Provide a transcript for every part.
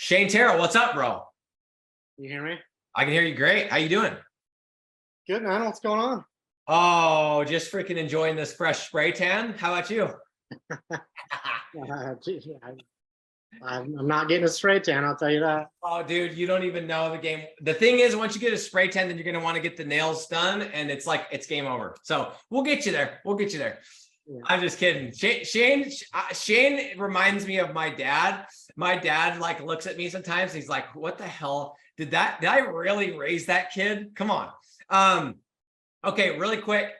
Shane Terrell, what's up, bro? You hear me? I can hear you great. How you doing? Good, man. What's going on? Oh, just freaking enjoying this fresh spray tan. How about you? Geez, I'm not getting a spray tan, I'll tell you that. Oh, dude, you don't even know the game. The thing is, once you get a spray tan, then you're going to want to get the nails done, and it's like, it's game over. So we'll get you there. We'll get you there. Yeah. I'm just kidding. Shane reminds me of my dad. My dad like looks at me sometimes. He's like, what the hell? Did I really raise that kid? Come on. Okay, really quick.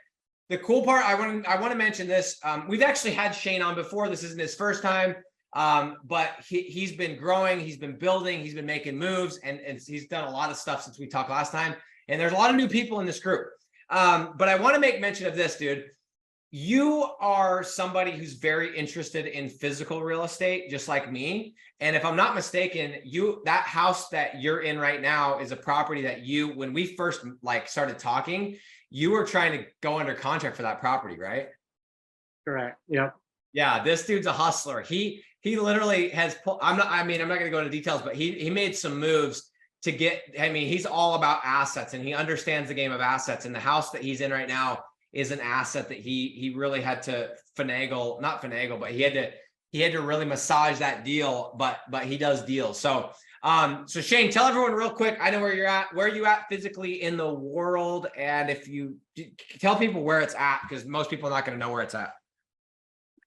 The cool part, I want to mention this. We've actually had Shane on before. This isn't his first time. But he's been growing, he's been building, he's been making moves, and he's done a lot of stuff since we talked last time. And there's a lot of new people in this group. But I want to make mention of this, dude. You are somebody who's very interested in physical real estate, just like me. And if I'm not mistaken, that house that you're in right now is a property that when we first started talking, you were trying to go under contract for that property, right? Correct. Yep. Yeah, this dude's a hustler. He literally has pulled, I'm not going to go into details, but he made some moves to get, he's all about assets, and he understands the game of assets. And the house that he's in right now is an asset that he really had to not finagle, but he had to really massage that deal, but he does deals. So Shane, tell everyone real quick, I know where you're at, where are you at physically in the world? And if you tell people where it's at, because most people are not going to know where it's at.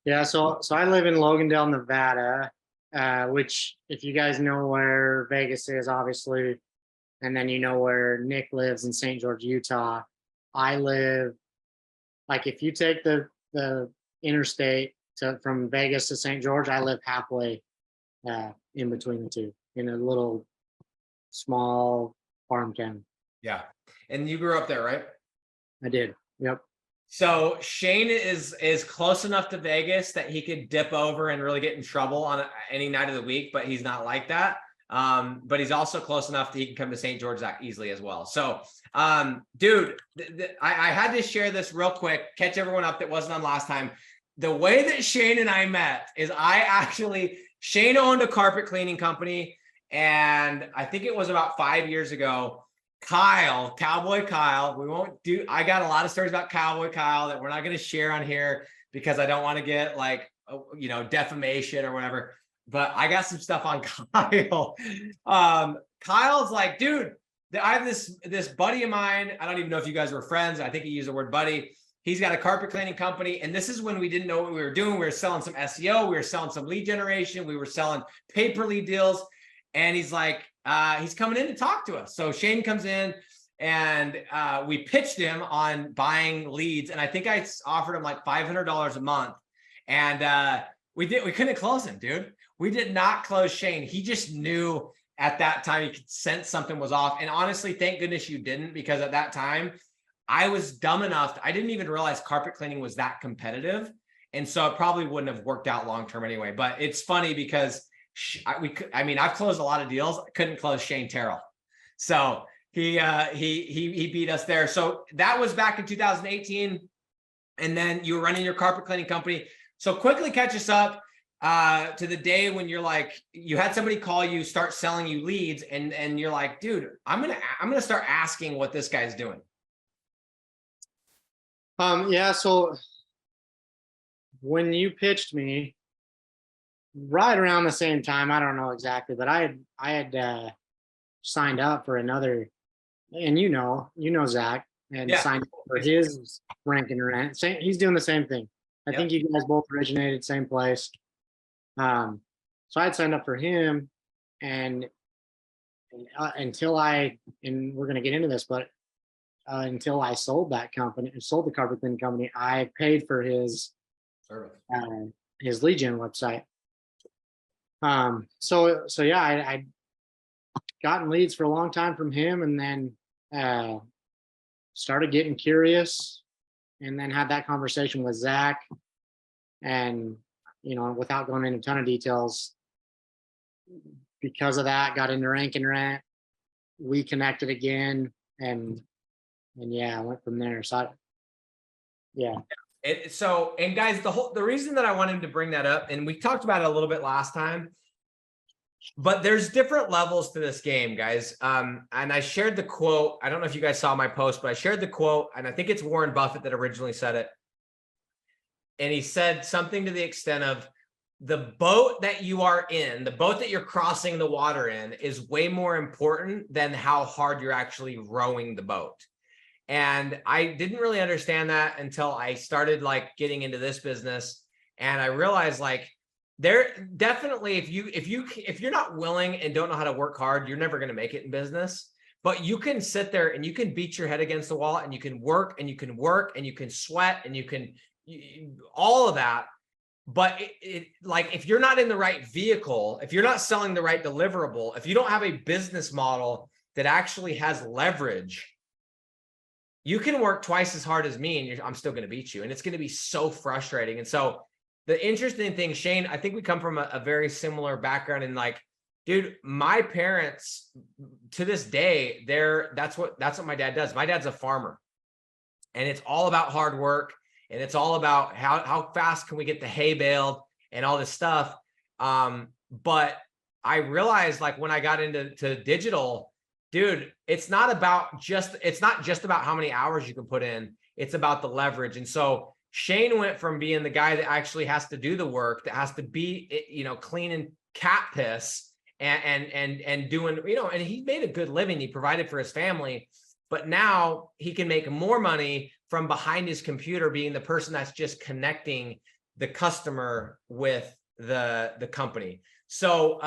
Yeah, so I live in Logandale, Nevada, which if you guys know where Vegas is, obviously, and then you know where Nick lives in St. George, Utah. I live, if you take the interstate from Vegas to St. George, I live halfway in between the two, in a little small farm town. Yeah, and you grew up there, right? I did. Yep. So Shane is close enough to Vegas that he could dip over and really get in trouble on any night of the week, but he's not like that. But he's also close enough that he can come to St. George that easily as well. So, dude, I had to share this real quick, catch everyone up that wasn't on last time. The way that Shane and I met is Shane owned a carpet cleaning company, and I think it was about 5 years ago. Cowboy Kyle, I got a lot of stories about Cowboy Kyle that we're not going to share on here because I don't want to get defamation or whatever, but I got some stuff on Kyle. Kyle's like, dude, I have this buddy of mine. I don't even know if you guys were friends. I think he used the word buddy. He's got a carpet cleaning company. And this is when we didn't know what we were doing. We were selling some SEO. We were selling some lead generation. We were selling pay-per lead deals. And he's like, he's coming in to talk to us. So Shane comes in, and we pitched him on buying leads. And I think I offered him like $500 a month. And we couldn't close him, dude. We did not close Shane. He just knew at that time, he could sense something was off. And honestly, thank goodness you didn't, because at that time I was dumb enough. I didn't even realize carpet cleaning was that competitive. And so it probably wouldn't have worked out long-term anyway. But it's funny because I've closed a lot of deals. I couldn't close Shane Terrell. So he beat us there. So that was back in 2018. And then you were running your carpet cleaning company. So quickly catch us up to the day when you're like, you had somebody call you, start selling you leads, and you're like, dude, I'm gonna start asking what this guy's doing. Yeah, so when you pitched me, right around the same time, I don't know exactly, but I had signed up for another, and you know Zach, and signed up for his rank and rent. He's doing the same thing. I think you guys both originated same place. So I'd signed up for him, and until we're going to get into this, but until I sold that company, sold the carpet cleaning company, I paid for his lead gen website. So yeah, I'd gotten leads for a long time from him, and then started getting curious, and then had that conversation with Zach, and without going into a ton of details, because of that, got into rank and rent. We connected again, and yeah, I went from there. So yeah. And guys, the reason that I wanted to bring that up, and we talked about it a little bit last time, But there's different levels to this game, guys. And I shared the quote. I don't know if you guys saw my post, but I shared the quote, and I think it's Warren Buffett that originally said it. And he said something to the extent of, the boat that you are in, the boat that you're crossing the water in, is way more important than how hard you're actually rowing the boat. And I didn't really understand that until I started like getting into this business. And I realized like, there definitely, if you're not willing and don't know how to work hard, you're never going to make it in business. But you can sit there and you can beat your head against the wall, and you can work and you can work and you can sweat and you can all of that. But like, if you're not in the right vehicle, if you're not selling the right deliverable, if you don't have a business model that actually has leverage, you can work twice as hard as me and I'm still going to beat you. And it's going to be so frustrating. And so the interesting thing, Shane, I think we come from a very similar background. And like, dude, my parents to this day, that's what my dad does. My dad's a farmer, and it's all about hard work. And it's all about how fast can we get the hay baled and all this stuff. But I realized, like, when I got into digital, dude, it's not just about how many hours you can put in. It's about the leverage. And so Shane went from being the guy that actually has to do the work, that has to be, cleaning cat piss and doing, and he made a good living. He provided for his family, but now he can make more money from behind his computer, being the person that's just connecting the customer with the company. So,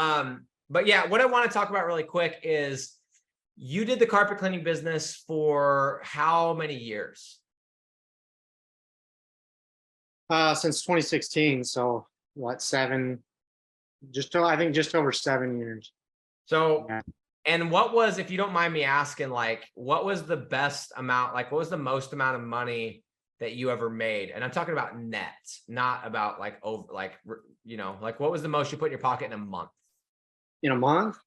but yeah, what I want to talk about really quick is, you did the carpet cleaning business for how many years? Since 2016. So what, I think just over 7 years. So, yeah. And what was, if you don't mind me asking, like, what was the best amount, like, what was the most amount of money that you ever made? And I'm talking about net, not about like, over, like, like, what was the most you put in your pocket in a month? In a month?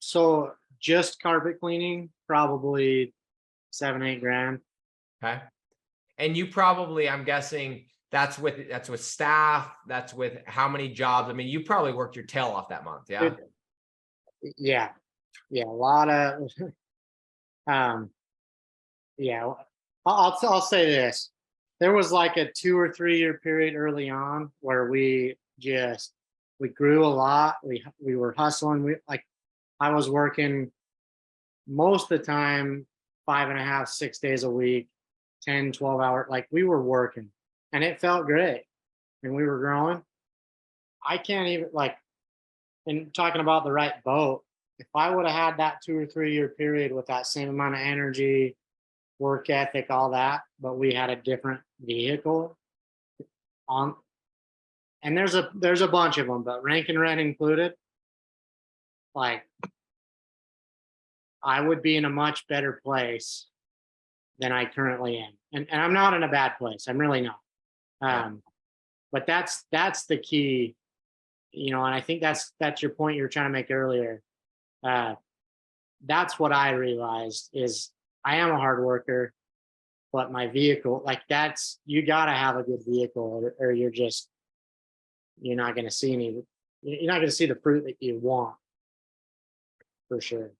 So just carpet cleaning, probably 7-8 grand. Okay. And you probably, I'm guessing that's with staff, that's with how many jobs? I mean, you probably worked your tail off that month. Yeah. Yeah. A lot of, yeah. I'll say this. There was like a 2 or 3 year period early on where we grew a lot. We were hustling. I was working most of the time, 5.5, 6 days a week, 10, 12 hours. Like, we were working, and it felt great, and we were growing. I can't even, like, in talking about the right boat, if I would have had that 2 or 3 year period with that same amount of energy, work ethic, all that, but we had a different vehicle on, and there's a bunch of them, but rank and rent included, like, I would be in a much better place than I currently am. And I'm not in a bad place. I'm really not. But that's the key, and I think that's your point you were trying to make earlier. That's what I realized is, I am a hard worker, but my vehicle, like, you got to have a good vehicle, or you're not going to see the fruit that you want, for sure.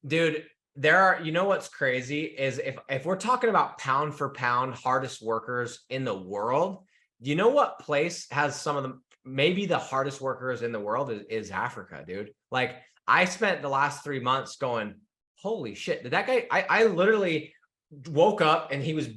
Dude, what's crazy is, if we're talking about pound for pound hardest workers in the world, you know what place has some of them, maybe the hardest workers in the world is Africa, dude. Like, I spent the last 3 months going, holy shit, did that guy, I literally woke up and he was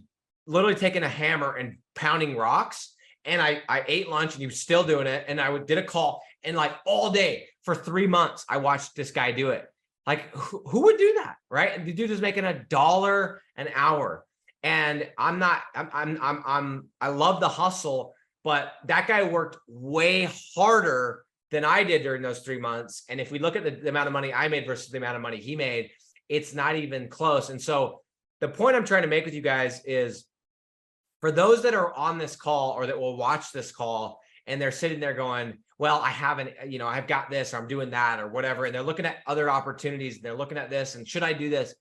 literally taking a hammer and pounding rocks, and I ate lunch and he was still doing it, and I did a call, and like all day for 3 months I watched this guy do it. Like, who would do that, right? And the dude is making $1 an hour, and I love the hustle, but that guy worked way harder than I did during those 3 months. And if we look at the amount of money I made versus the amount of money he made, it's not even close. And so the point I'm trying to make with you guys is, for those that are on this call or that will watch this call, and they're sitting there going, well, I haven't, I've got this, or I'm doing that, or whatever, and they're looking at other opportunities, and they're looking at this, and should I do this?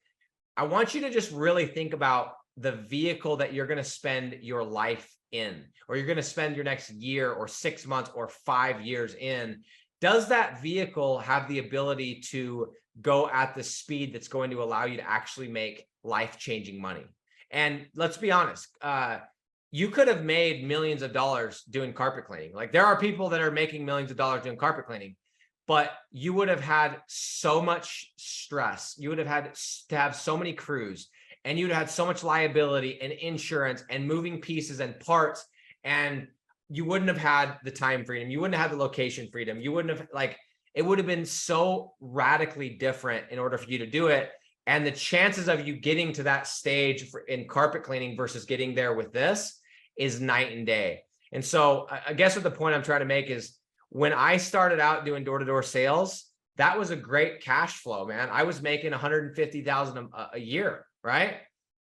I want you to just really think about the vehicle that you're going to spend your life in, or you're going to spend your next year or 6 months or 5 years in, does that vehicle have the ability to go at the speed that's going to allow you to actually make life-changing money? And let's be honest, you could have made millions of dollars doing carpet cleaning. Like, there are people that are making millions of dollars doing carpet cleaning, but you would have had so much stress. You would have had to have so many crews, and you'd have had so much liability and insurance and moving pieces and parts, and you wouldn't have had the time freedom. You wouldn't have had the location freedom. You wouldn't have, like, it would have been so radically different in order for you to do it. And the chances of you getting to that stage in carpet cleaning versus getting there with this is night and day. And so I guess what the point I'm trying to make is, when I started out doing door-to-door sales, that was a great cash flow, man. I was making $150,000 a year, right?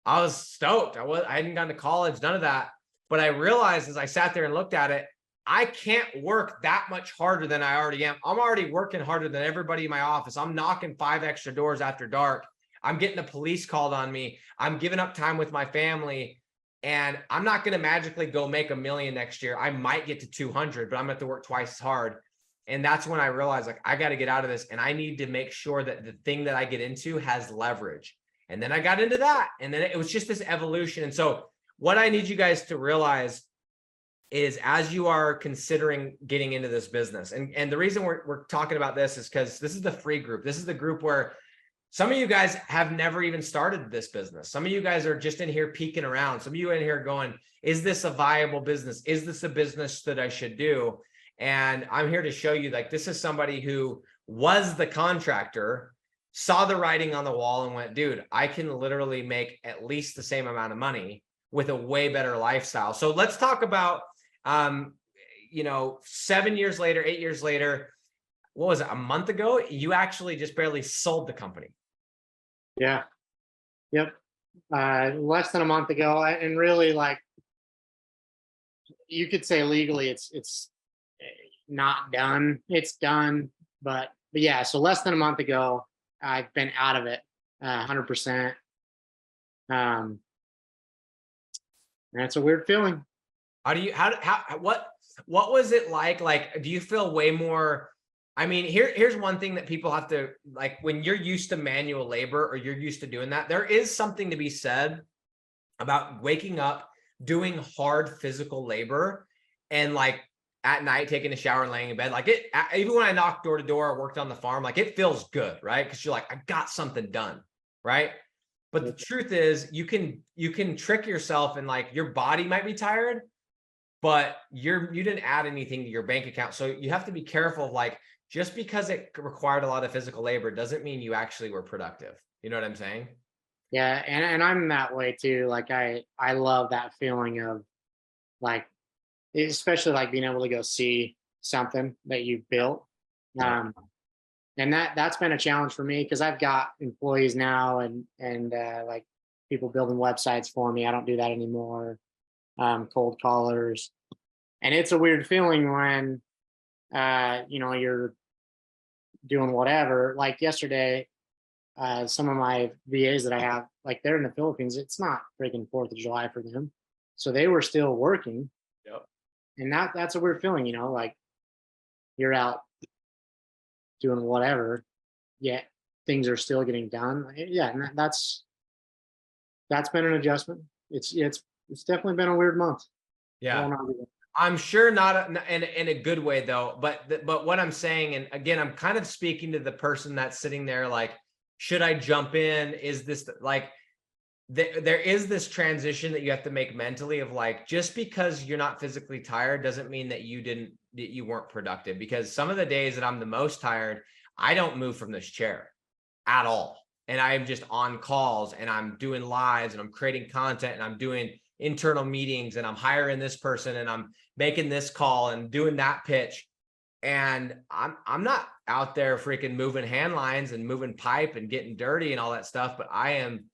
I was stoked. I hadn't gone to college, none of that. But I realized as I sat there and looked at it, I can't work that much harder than I already am. I'm already working harder than everybody in my office. I'm knocking 5 extra doors after dark. I'm getting the police called on me. I'm giving up time with my family. And I'm not going to magically go make $1 million next year. I might get to 200, but I'm going to have to work twice as hard. And that's when I realized, like, I got to get out of this, and I need to make sure that the thing that I get into has leverage. And then I got into that. And then it was just this evolution. And so what I need you guys to realize is, as you are considering getting into this business, and the reason we're talking about this is because this is the free group. This is the group where some of you guys have never even started this business. Some of you guys are just in here peeking around. Some of you in here going, is this a viable business? Is this a business that I should do? And I'm here to show you, like, this is somebody who was the contractor, saw the writing on the wall and went, dude, I can literally make at least the same amount of money with a way better lifestyle. So let's talk about, 7 years later, 8 years later, what was it, a month ago, you actually just barely sold the company. Yeah. Yep. Less than a month ago. And really, like, you could say legally it's not done. It's done. But yeah, so less than a month ago, I've been out of it 100%. That's a weird feeling. What was it like? Like, do you feel way more? I mean, here's one thing that people have to, like, when you're used to manual labor or you're used to doing that, there is something to be said about waking up, doing hard physical labor, and, like, at night taking a shower and laying in bed. Like, even when I knocked door to door or worked on the farm, like, it feels good, right? Because you're like, I got something done, right? But the truth is, you can trick yourself, and, like, your body might be tired, but you didn't add anything to your bank account. So you have to be careful of, like, just because it required a lot of physical labor doesn't mean you actually were productive. You know what I'm saying? Yeah, and I'm that way too. Like, I love that feeling of, like, especially, like, being able to go see something that you've built. And that's been a challenge for me, because I've got employees now, and like, people building websites for me. I don't do that anymore. Cold callers. And it's a weird feeling when you're doing whatever. Like yesterday, some of my VAs that I have, like, they're in the Philippines. It's not freaking 4th of July for them, so they were still working. Yep. And that's a weird feeling, like, you're out doing whatever, yet things are still getting done. Yeah, and that's been an adjustment. It's definitely been a weird month. Yeah. I'm sure not in a good way though, but what I'm saying, and again, I'm kind of speaking to the person that's sitting there like, should I jump in? Is this like, there is this transition that you have to make mentally of, like, just because you're not physically tired doesn't mean that you weren't productive. Because some of the days that I'm the most tired, I don't move from this chair at all. And I'm just on calls, and I'm doing lives, and I'm creating content, and I'm doing internal meetings, and I'm hiring this person, and I'm making this call and doing that pitch. And I'm not out there freaking moving hand lines and moving pipe and getting dirty and all that stuff, but I am,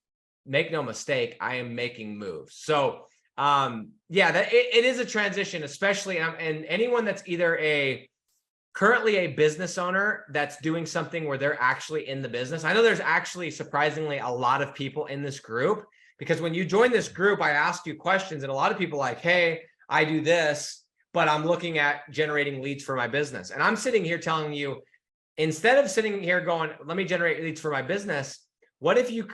make no mistake, I am making moves. So it is a transition, especially, and anyone that's either currently a business owner that's doing something where they're actually in the business. I know there's actually surprisingly a lot of people in this group Because when you join this group, I asked you questions, and a lot of people like, hey, I do this, but I'm looking at generating leads for my business. And I'm sitting here telling you, instead of sitting here going, let me generate leads for my business, what if you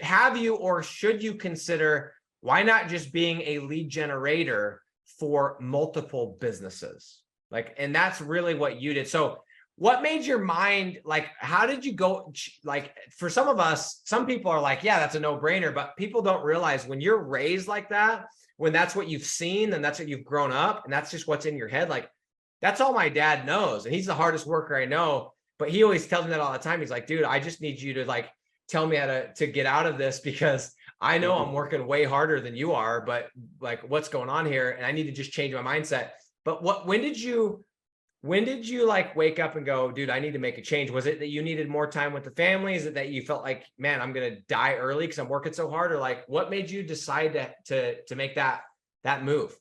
have you or should you consider, why not just being a lead generator for multiple businesses? Like, and that's really what you did. So what made your mind, like, how did you go? Like, for some of us, some people are like, yeah, that's a no-brainer, but people don't realize when you're raised like that, when that's what you've seen and that's what you've grown up and that's just what's in your head, like, that's all my dad knows. And he's the hardest worker I know, but he always tells me that all the time. He's like, dude, I just need you to like, tell me how to get out of this, because I know I'm working way harder than you are, but like, what's going on here? And I need to just change my mindset. But when did you like wake up and go, dude, I need to make a change? Was it that you needed more time with the family? Is it that you felt like, man, I'm going to die early because I'm working so hard? Or like, what made you decide to make that move?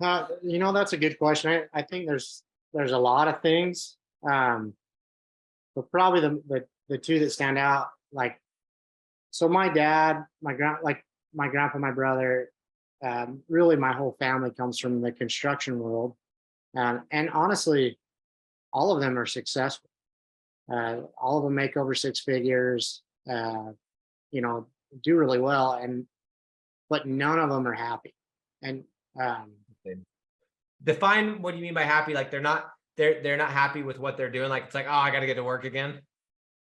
That's a good question. I think there's a lot of things. But probably the two that stand out, like, so my dad, my grandpa, my brother, really my whole family comes from the construction world. And honestly, all of them are successful. All of them make over six figures, do really well. But none of them are happy. And define what do you mean by happy? Like they're not happy with what they're doing. Like, it's like, oh, I got to get to work again.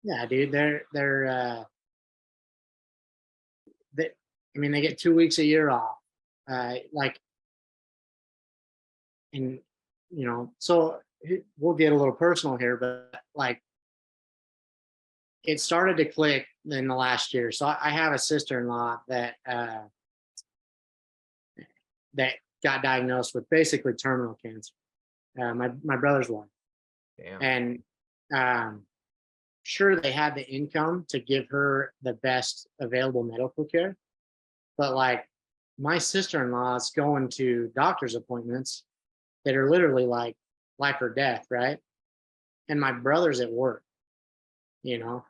Yeah, dude, they get 2 weeks a year off. So we'll get a little personal here, but like, it started to click in the last year. So I have a sister-in-law that got diagnosed with basically terminal cancer. My brother's wife. Damn. And sure, they had the income to give her the best available medical care, but like, my sister-in-law is going to doctor's appointments that are literally like life or death, right? And my brother's at work, Damn,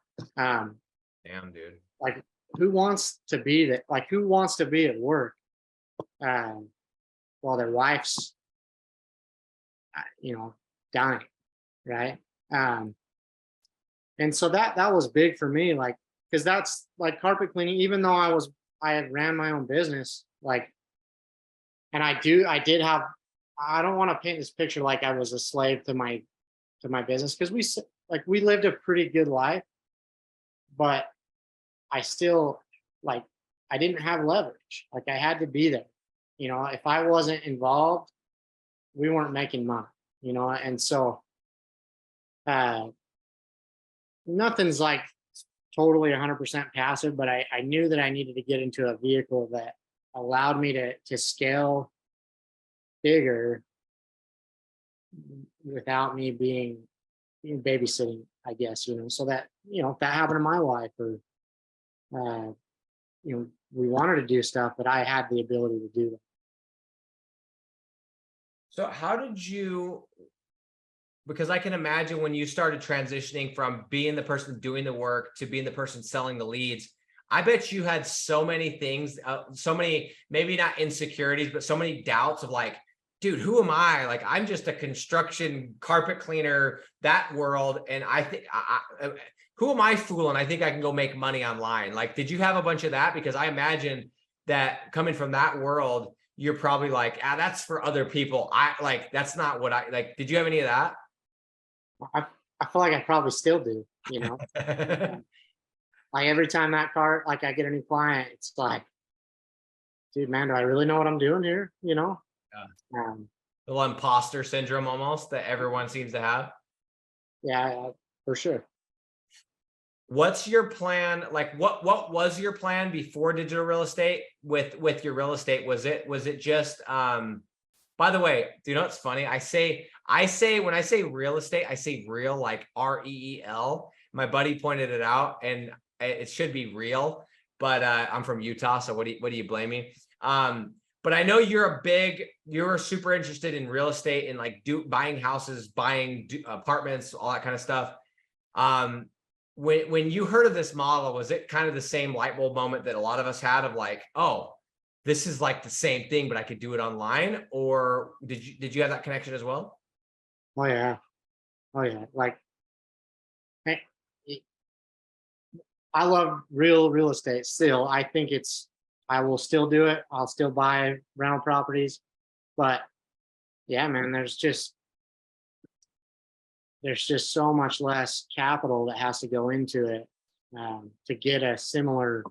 dude. like, who wants to be that? Like, who wants to be at work while their wife's dying, right? And so that was big for me, like, because that's like carpet cleaning. Even though I had ran my own business, like, and I did have. I don't want to paint this picture like I was a slave to my business, because we lived a pretty good life, but I still, like, I didn't have leverage. Like, I had to be there. If I wasn't involved, we weren't making money. And so nothing's like totally 100% passive, but I knew that I needed to get into a vehicle that allowed me to scale bigger without me being babysitting, I guess, so that, if that happened to my wife, or, we wanted to do stuff, but I had the ability to do that. So how did you, because I can imagine when you started transitioning from being the person doing the work to being the person selling the leads, I bet you had so many things, so many, maybe not insecurities, but so many doubts of like, dude, who am I? Like, I'm just a construction carpet cleaner, that world. And I think, who am I fooling? I think I can go make money online. Like, did you have a bunch of that? Because I imagine that coming from that world, you're probably like, that's for other people. That's not what I like. Did you have any of that? I feel like I probably still do, like, every time that like, I get a new client, it's like, dude, man, do I really know what I'm doing here? Yeah. The little imposter syndrome almost that everyone seems to have. Yeah, for sure. What's your plan? Like, what was your plan before digital real estate with your real estate? Was it just, by the way, do you know what's funny? I say, when I say real estate, I say real, like REEL. My buddy pointed it out, and it should be real, but I'm from Utah. So what do you blame me? But I know you're super interested in real estate and like buying houses, buying apartments, all that kind of stuff. when you heard of this model, was it kind of the same light bulb moment that a lot of us had of like, oh, this is like the same thing, but I could do it online? Or did you have that connection as well? Oh yeah. Oh yeah. Like I I love real estate still. I think I will still do it. I'll still buy rental properties. But yeah, man, there's just so much less capital that has to go into it to get a similar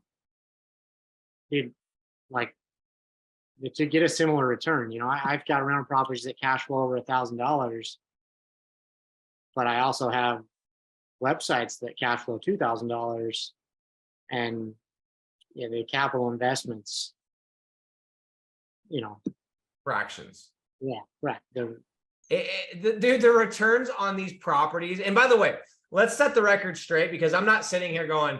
dude, like to get a similar return. I've got rental properties that cash flow over $1,000, but I also have websites that cash flow $2,000, and yeah, the capital investments, you know, Fractions. yeah, right. The returns on these properties, and by the way, let's set the record straight, because I'm not sitting here going,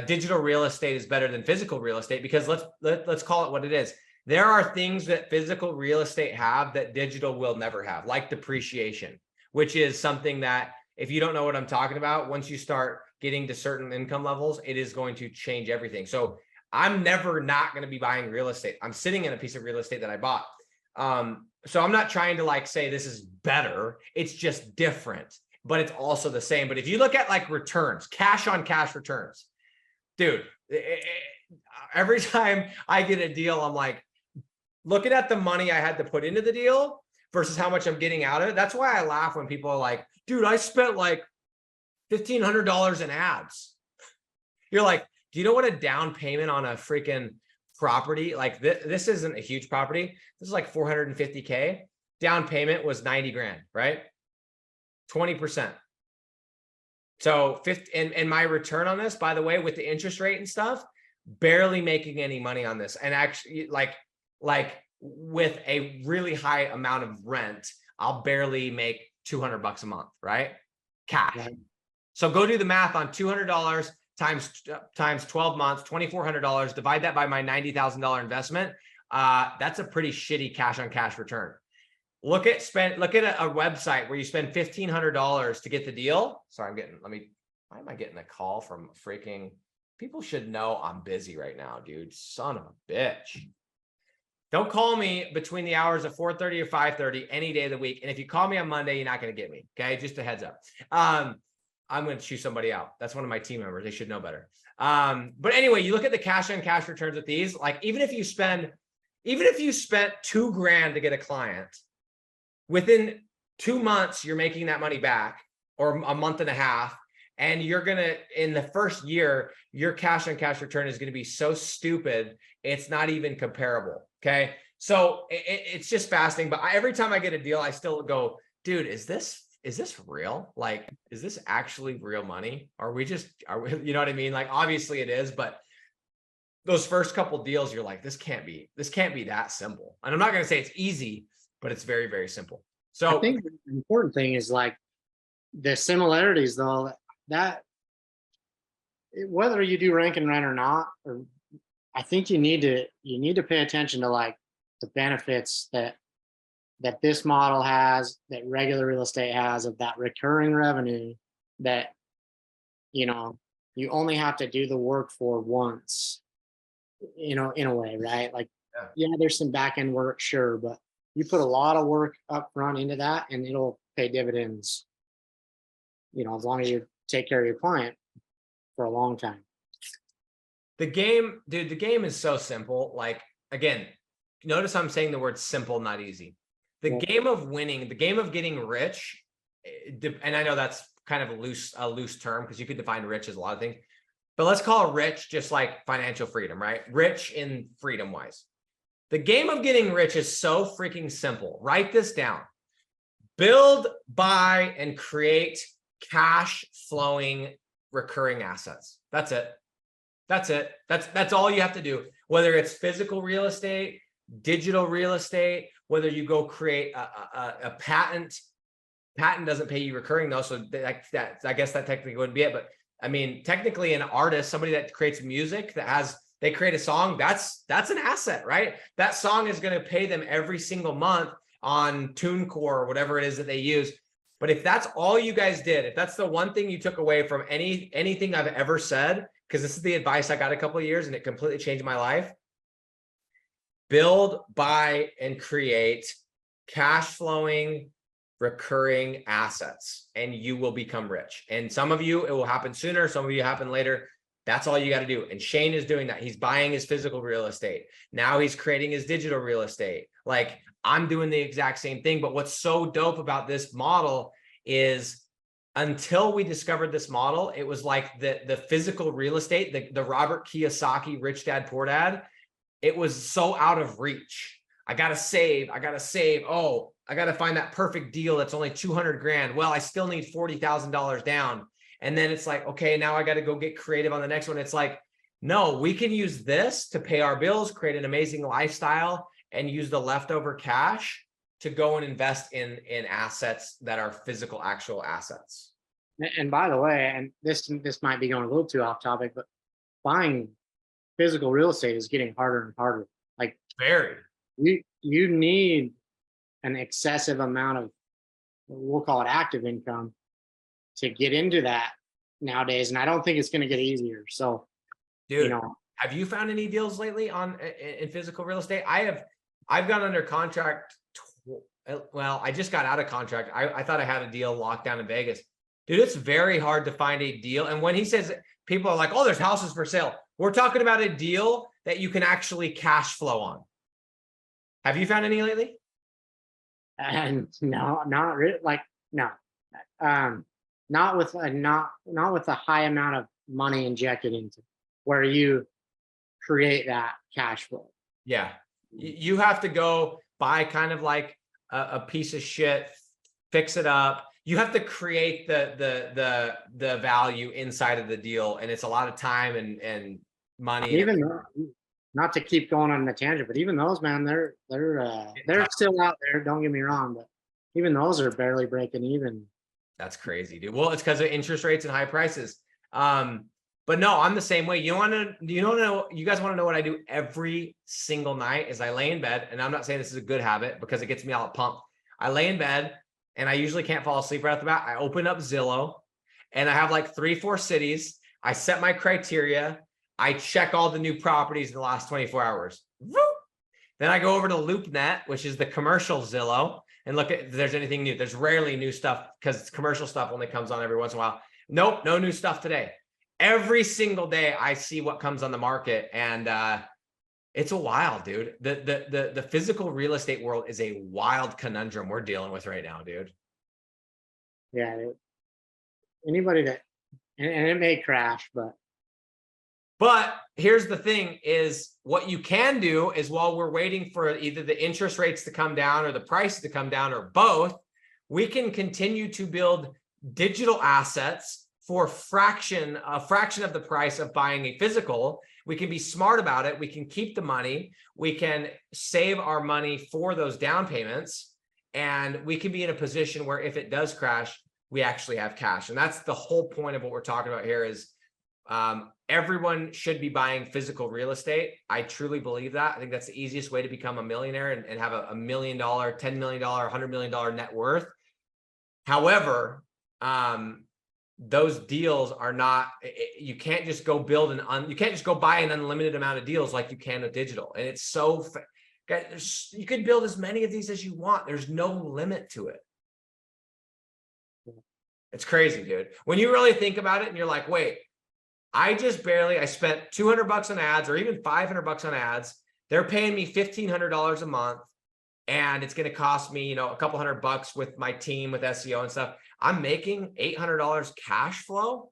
digital real estate is better than physical real estate, because let's call it what it is. There are things that physical real estate have that digital will never have, like depreciation, which is something that, if you don't know what I'm talking about, once you start getting to certain income levels, it is going to change everything. So I'm never not going to be buying real estate. I'm sitting in a piece of real estate that I bought. So I'm not trying to like say this is better. It's just different, but it's also the same. But if you look at like returns, cash on cash returns, dude, every time I get a deal, I'm like looking at the money I had to put into the deal versus how much I'm getting out of it. That's why I laugh when people are like, dude, I spent like $1,500 in ads. You're like, do you know what a down payment on a freaking property, like this isn't a huge property. This is like 450K. Down payment was 90 grand, right? 20%. So 50, and my return on this, by the way, with the interest rate and stuff, barely making any money on this. And actually like with a really high amount of rent, I'll barely make $200 a month, right? Cash. Right. So go do the math on $200 times 12 months, $2,400, divide that by my $90,000 investment. That's a pretty shitty cash on cash return. Look at a website where you spend $1,500 to get the deal. Sorry, why am I getting a call from freaking, people should know I'm busy right now, dude. Son of a bitch. Don't call me between the hours of 4:30 or 5:30 any day of the week. And if you call me on Monday, you're not going to get me. Okay. Just a heads up. I'm going to choose somebody out. That's one of my team members. They should know better. But anyway, you look at the cash on cash returns with these, like even if you spent $2,000 to get a client, within 2 months, you're making that money back, or a month and a half. And in the first year, your cash on cash return is going to be so stupid. It's not even comparable. Okay. So it's just fascinating. But every time I get a deal, I still go, dude, is this real? Like, is this actually real money? Are we, you know what I mean? Like, obviously it is, but those first couple deals, you're like, this can't be that simple. And I'm not going to say it's easy, but it's very, very simple. So I think the important thing is like the similarities though, that whether you do rank and rent or not, or I think you need to pay attention to like the benefits that this model has, that regular real estate has, of that recurring revenue that, you only have to do the work for once, in a way, right? Like, yeah, there's some back end work, sure, but you put a lot of work up front into that and it'll pay dividends, as long as you take care of your client for a long time. The game is so simple. Like, again, notice I'm saying the word simple, not easy. The game of winning, the game of getting rich, and I know that's kind of a loose term because you could define rich as a lot of things, but let's call it rich just like financial freedom, right? Rich in freedom wise. The game of getting rich is so freaking simple. Write this down. Build, buy, and create cash flowing recurring assets. That's it. That's all you have to do. Whether it's physical real estate, digital real estate, whether you go create a patent doesn't pay you recurring though. So that I guess that technically wouldn't be it. But I mean, technically an artist, somebody that creates music they create a song, that's an asset, right? That song is going to pay them every single month on TuneCore or whatever it is that they use. But if that's all you guys did, if that's the one thing you took away from anything I've ever said, because this is the advice I got a couple of years and it completely changed my life. Build, buy, and create cash flowing, recurring assets, and you will become rich. And some of you, it will happen sooner. Some of you happen later. That's all you got to do. And Shane is doing that. He's buying his physical real estate. Now he's creating his digital real estate. Like, I'm doing the exact same thing. But what's so dope about this model is until we discovered this model, it was like the physical real estate, the Robert Kiyosaki, Rich Dad, Poor Dad. It was so out of reach. I got to save. Oh, I got to find that perfect deal that's only 200 grand. Well, I still need $40,000 down. And then it's like, okay, now I got to go get creative on the next one. It's like, no, we can use this to pay our bills, create an amazing lifestyle, and use the leftover cash to go and invest in assets that are physical, actual assets. And by the way, and this might be going a little too off topic, but buying physical real estate is getting harder and harder. Like, very. You need an excessive amount of, we'll call it active income, to get into that nowadays. And I don't think it's going to get easier. So, dude, you know, have you found any deals lately in physical real estate? I've gone under contract. Well, I just got out of contract. I thought I had a deal locked down in Vegas. Dude, it's very hard to find a deal. And when he says, people are like, oh, there's houses for sale. We're talking about a deal that you can actually cash flow on. Have you found any lately? And no, not really. Like, no, not with a high amount of money injected into where you create that cash flow. Yeah, you have to go buy kind of like a piece of shit, fix it up. You have to create the value inside of the deal, and it's a lot of time and money. Even not to keep going on the tangent, but even those, man, they're still out there. Don't get me wrong, but even those are barely breaking even. That's crazy, dude. Well, it's because of interest rates and high prices. But no, I'm the same way. You guys want to know what I do every single night is I lay in bed, and I'm not saying this is a good habit because it gets me all pumped. I lay in bed and I usually can't fall asleep right off the bat. I open up Zillow and I have like 3-4 cities. I set my criteria. I check all the new properties in the last 24 hours. Then I go over to LoopNet, which is the commercial Zillow, and look at if there's anything new. There's rarely new stuff because commercial stuff only comes on every once in a while. Nope, no new stuff today. Every single day I see what comes on the market, and it's a wild, dude. The physical real estate world is a wild conundrum we're dealing with right now, dude. Yeah, anybody that, and it may crash, But here's the thing is what you can do is while we're waiting for either the interest rates to come down or the price to come down or both, we can continue to build digital assets for a fraction of the price of buying a physical. We can be smart about it. We can keep the money. We can save our money for those down payments. And we can be in a position where if it does crash, we actually have cash. And that's the whole point of what we're talking about here is everyone should be buying physical real estate. I truly believe that. I think that's the easiest way to become a millionaire and have a $1 million, $10 million, $100 million net worth. However, those deals are not, you can't just go you can't just go buy an unlimited amount of deals like you can with digital. And it's so, you can build as many of these as you want. There's no limit to it. It's crazy, dude. When you really think about it and you're like, wait, I spent $200 on ads or even $500 on ads. They're paying me $1,500 a month. And it's going to cost me, a couple $100 with my team with SEO and stuff. I'm making $800 cash flow.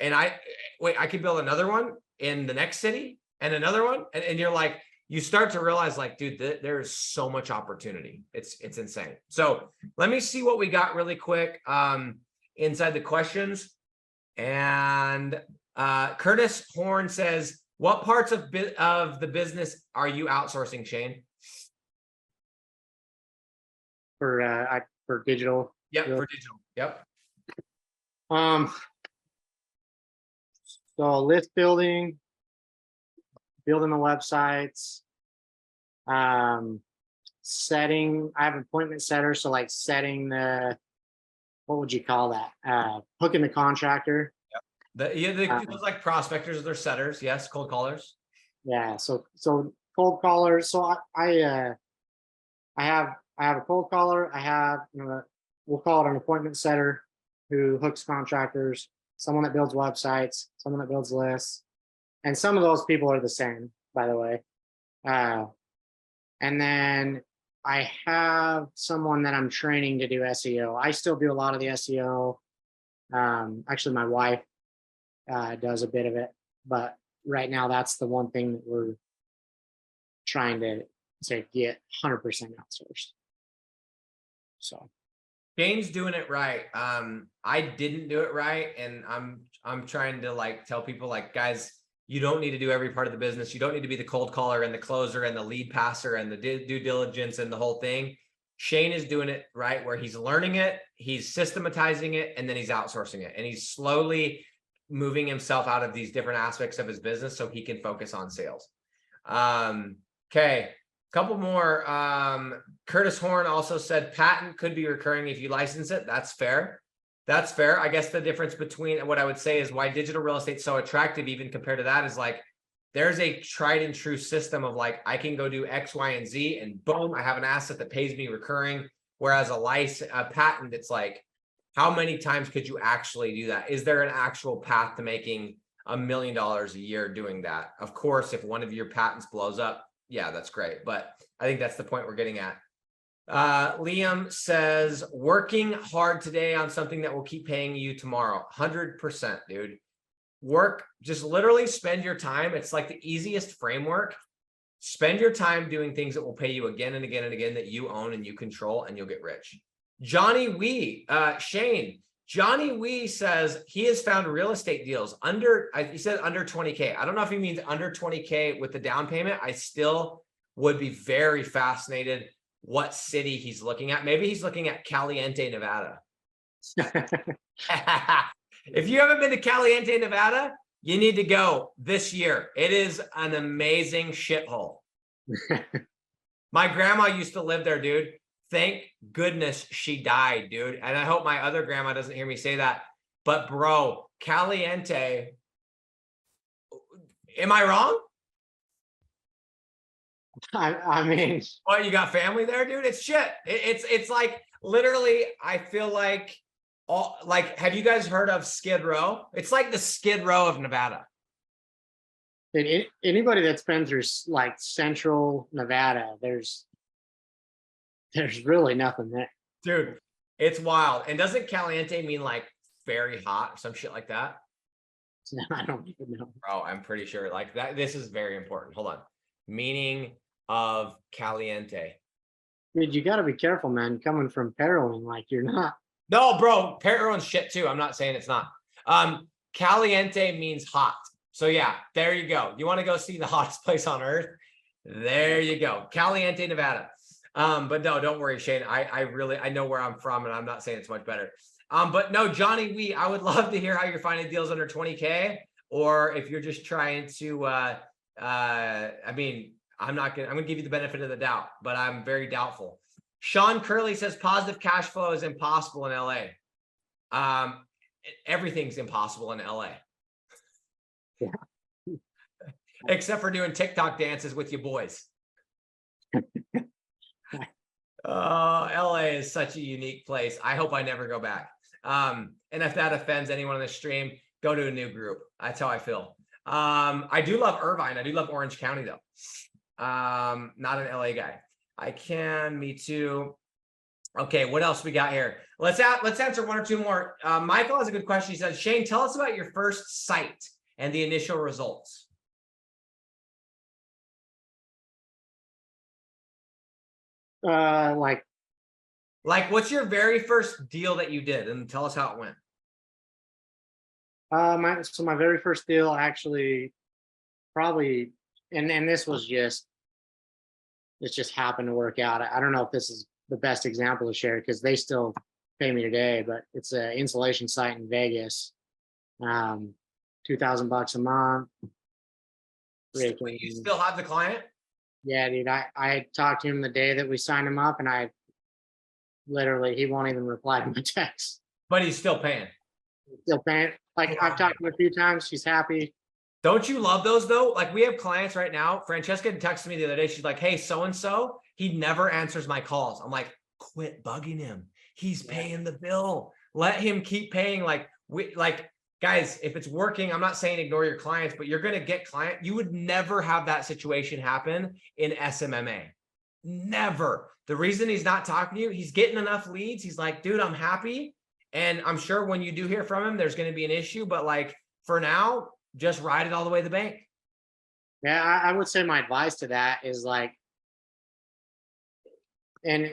And I could build another one in the next city and another one. And you're like, you start to realize like, dude, there's so much opportunity. It's insane. So let me see what we got really quick inside the questions. And Curtis Horn says, what parts of the business are you outsourcing, Shane? For digital. Yep, for digital. Yep. So list building, building the websites, setting. I have appointment setters, so like setting the what would you call that? Hooking the contractor. Those like prospectors, they're setters. Yes, cold callers. Yeah. So cold callers. So I have a cold caller. I have, we'll call it an appointment setter who hooks contractors, someone that builds websites, someone that builds lists. And some of those people are the same, by the way. And then I have someone that I'm training to do SEO. I still do a lot of the SEO. Actually, my wife does a bit of it, but right now that's the one thing that we're trying to get 100% outsourced. So Shane's doing it right. I didn't do it right, and I'm trying to like tell people like, guys, you don't need to do every part of the business. You don't need to be the cold caller and the closer and the lead passer and the due diligence and the whole thing. Shane is doing it right, where he's learning it, he's systematizing it, and then he's outsourcing it, and he's slowly moving himself out of these different aspects of his business so he can focus on sales. Okay. Couple more. Curtis Horn also said patent could be recurring if you license it. That's fair. That's fair. I guess the difference between what I would say is why digital real estate is so attractive, even compared to that, is like there's a tried and true system of like I can go do X, Y, and Z, and boom, I have an asset that pays me recurring. Whereas a patent, it's like, how many times could you actually do that? Is there an actual path to making $1 million a year doing that? Of course, if one of your patents blows up, yeah, that's great. But I think that's the point we're getting at. Liam says, working hard today on something that will keep paying you tomorrow. 100%, dude. Work, just literally spend your time. It's like the easiest framework. Spend your time doing things that will pay you again and again and again that you own and you control, and you'll get rich. Johnny Wee, Shane, Johnny Wee says he has found real estate deals he said under 20K. I don't know if he means under 20K with the down payment. I still would be very fascinated what city he's looking at. Maybe he's looking at Caliente, Nevada. If you haven't been to Caliente, Nevada, you need to go this year. It is an amazing shithole. My grandma used to live there, dude. Thank goodness she died, dude. And I hope my other grandma doesn't hear me say that. But bro, Caliente, am I wrong? I mean, What, you got family there, dude? It's shit. It's like literally, I feel like have you guys heard of Skid Row? It's like the Skid Row of Nevada. Anybody that's been through like central Nevada, there's really nothing there. Dude, it's wild. And doesn't Caliente mean like very hot or some shit like that? I don't even know. Bro, I'm pretty sure like that. This is very important. Hold on. Meaning of Caliente. Dude, you got to be careful, man. Coming from Parowan, like you're not. No, bro, Parowan's shit too. I'm not saying it's not. Caliente means hot. So yeah, there you go. You want to go see the hottest place on earth? There you go. Caliente, Nevada. But no, don't worry, Shane. I know where I'm from, and I'm not saying it's much better. But no, Johnny Wee, I would love to hear how you're finding deals under 20K, or if you're just trying to I mean, I'm gonna give you the benefit of the doubt, but I'm very doubtful. Sean Curley says positive cash flow is impossible in LA. Everything's impossible in LA. Yeah. Except for doing TikTok dances with your boys. LA is such a unique place. I hope I never go back. And if that offends anyone on the stream, go to a new group. That's how I feel. I do love Irvine. I do love Orange County though. Not an LA guy. Me too. Okay, what else we got here? Let's answer one or two more. Michael has a good question. He says, Shane, tell us about your first site and the initial results. Like what's your very first deal that you did, and tell us how it went. my very first deal actually probably, and this was just, it just happened to work out. I don't know if this is the best example to share because they still pay me today, but it's an insulation site in Vegas. $2,000 a month. You still have the client? Yeah, dude. I talked to him the day that we signed him up, and he won't even reply to my text. But he's still paying. Still paying. Like I've talked to her a few times. She's happy. Don't you love those though? Like we have clients right now. Francesca texted me the other day. She's like, hey, so-and-so, he never answers my calls. I'm like, quit bugging him. He's paying the bill. Let him keep paying. Like guys, if it's working, I'm not saying ignore your clients, but you're going to get client. You would never have that situation happen in SMMA. Never. The reason he's not talking to you, he's getting enough leads. He's like, dude, I'm happy. And I'm sure when you do hear from him, there's going to be an issue, but like for now, just ride it all the way to the bank. Yeah, I would say my advice to that is like, and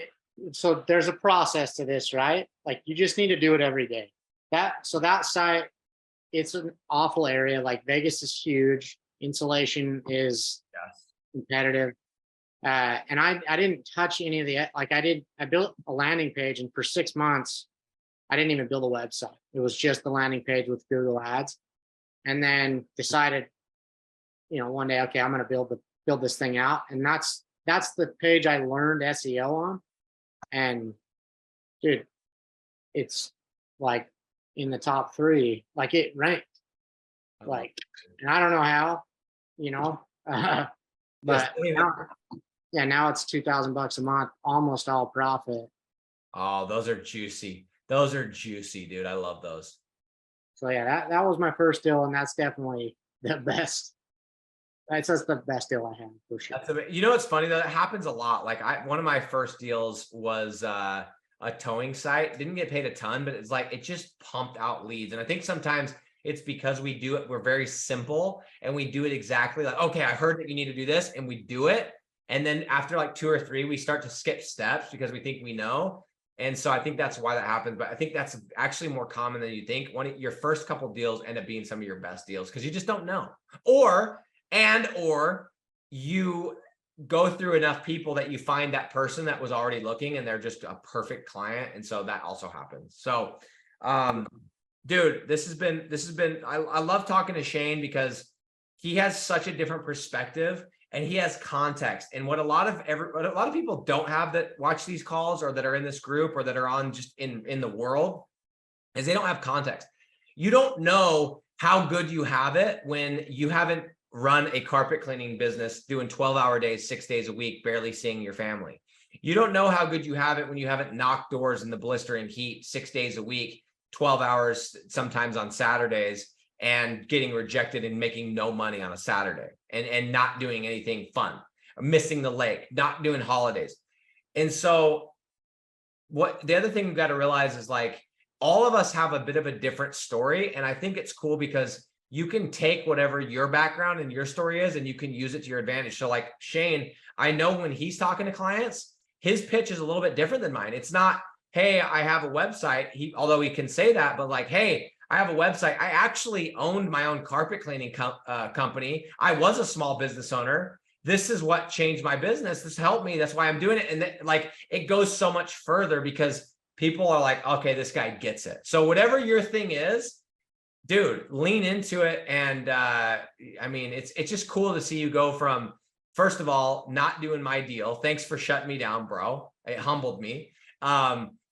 so there's a process to this, right? Like you just need to do it every day. That site, it's an awful area. Like Vegas is huge. Insulation is competitive. And I didn't touch any of the, like I built a landing page, and for 6 months, I didn't even build a website. It was just the landing page with Google Ads. And then decided, one day, okay, I'm going to build this thing out. And that's the page I learned SEO on. And dude, it's like in the top 3, like it ranked, like, and I don't know how, but now it's $2,000 a month, almost all profit. Oh, those are juicy. Those are juicy, dude. I love those. So yeah, that was my first deal, and that's definitely the best. That's just the best deal I had for sure. It's funny though, that happens a lot. Like one of my first deals was a towing site. Didn't get paid a ton, but it's like it just pumped out leads. And I think sometimes it's because we do it, we're very simple and we do it exactly like, okay, I heard that you need to do this, and we do it. And then after like 2 or 3, we start to skip steps because we think we know. And so I think that's why that happens. But I think that's actually more common than you think. Your first couple deals end up being some of your best deals because you just don't know. Or you go through enough people that you find that person that was already looking and they're just a perfect client. And so that also happens. So, dude, this has been, I love talking to Shane because he has such a different perspective. And he has context. And what a lot of people don't have that watch these calls or that are in this group or that are on just in the world is they don't have context. You don't know how good you have it when you haven't run a carpet cleaning business doing 12-hour days, 6 days a week, barely seeing your family. You don't know how good you have it when you haven't knocked doors in the blistering heat 6 days a week, 12 hours, sometimes on Saturdays, and getting rejected and making no money on a Saturday and not doing anything fun, missing the lake, not doing holidays. And so the other thing we've got to realize is like all of us have a bit of a different story. And I think it's cool because you can take whatever your background and your story is and you can use it to your advantage. So like Shane, I know when he's talking to clients, his pitch is a little bit different than mine. It's not, hey, I have a website. Although he can say that, but like, hey, I have a website. I actually owned my own carpet cleaning company. I was a small business owner. This is what changed my business. This helped me. That's why I'm doing it. And like, it goes so much further because people are like, okay, this guy gets it. So whatever your thing is, dude, lean into it. And I mean, it's just cool to see you go from, first of all, not doing my deal. Thanks for shutting me down, bro. It humbled me.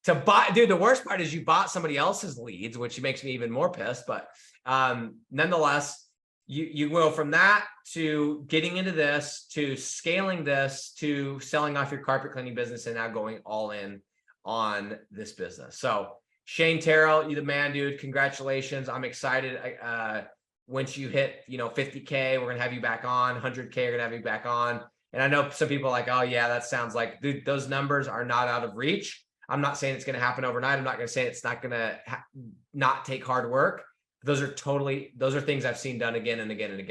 To buy, dude, the worst part is you bought somebody else's leads, which makes me even more pissed. But nonetheless, you go from that to getting into this, to scaling this, to selling off your carpet cleaning business, and now going all in on this business. So Shane Terrell, you the man, dude. Congratulations. I'm excited. Once you hit, 50K, we're gonna have you back on. 100K, we're gonna have you back on. And I know some people are like, oh yeah, that sounds like, dude, those numbers are not out of reach. I'm not saying it's going to happen overnight. I'm not going to say it's not going to not take hard work. Those are things I've seen done again and again and again.